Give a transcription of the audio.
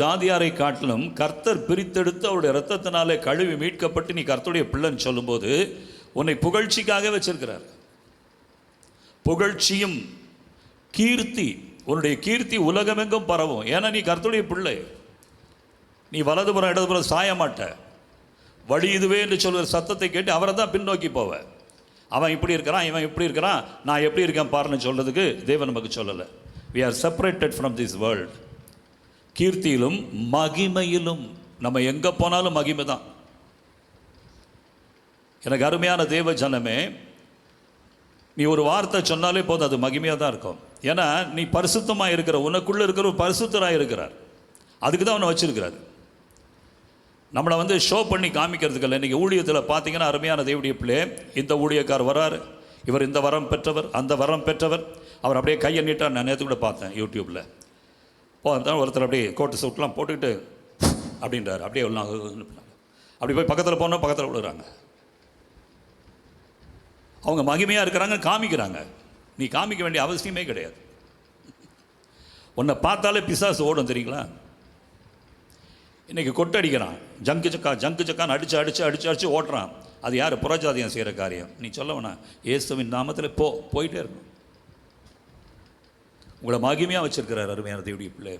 ஜாதியாரை காட்டிலும் கர்த்தர் பிரித்தெடுத்து அவருடைய இரத்தத்தினாலே கழுவி மீட்கப்பட்டு நீ கர்த்தருடைய பிள்ளைன்னு சொல்லும்போது உன்னை புகழ்ச்சிக்காக வச்சிருக்கிறார். புகழ்ச்சியும் கீர்த்தி, உன்னுடைய கீர்த்தி உலகமெங்கும் பரவும். ஏன்னா நீ கர்த்தருடைய பிள்ளை. நீ வலதுபுறம் இடதுபுறம் சாய மாட்ட. வழி இதுவே என்று சொல்கிற சத்தத்தை கேட்டு அவரை தான் பின்னோக்கி போவ. அவன் இப்படி இருக்கிறான், இவன் இப்படி இருக்கிறான், நான் எப்படி இருக்கேன் பாருன்னு சொல்கிறதுக்கு தேவன் நமக்கு சொல்லலை. we are separated from this world. கீர்த்தியிலும் மகிமையிலும் நம்ம எங்கே போனாலும் மகிமை தான். எனக்கு அருமையான தேவ ஜனமே, நீ ஒரு வார்த்தை சொன்னாலே போதும், அது மகிமையாக தான் இருக்கும். ஏன்னா நீ பரிசுத்தமாக இருக்கிற, உனக்குள்ளே இருக்கிற ஒரு பரிசுத்தராக இருக்கிறார். அதுக்கு தான் அவனை வச்சிருக்கிறார். நம்மளை ஷோ பண்ணி காமிக்கிறதுக்கு. இன்றைக்கி ஊழியத்தில் பார்த்தீங்கன்னா அருமையான தேவனுடைய பிள்ளை, இந்த ஊழியக்கார் வராரு, இவர் இந்த வரம் பெற்றவர், அந்த வரம் பெற்றவர், அவர் அப்படியே கையை நீட்டார். நான் நேற்று கூட பார்த்தேன் யூடியூப்பில். ஒருத்தர் அப்படியே கோட்டு சூட்லாம் போட்டுக்கிட்டு அப்படின்றார். அப்படியே அப்படி போய் பக்கத்தில் போனால் பக்கத்தில் விழுறாங்க. அவங்க மகிமையாக இருக்கிறாங்க, காமிக்கிறாங்க. நீ காமிக்க வேண்டிய அவசியமே கிடையாது. உன்னை பார்த்தாலே பிசாசு ஓடும் தெரியுங்களா? இன்றைக்கி கொட்டடிக்கிறான், ஜங்கு சக்கான்னு அடித்து ஓட்டுறான். அது யார்? புறஜாதியம் செய்கிற காரியம். நீ சொல்ல வேணா, இயேசுவின் நாமத்தில் போயிட்டே இருக்கணும். உங்களை மகிமையாக வச்சிருக்கிறார் அருமையான தேவனுடைய பிள்ளை.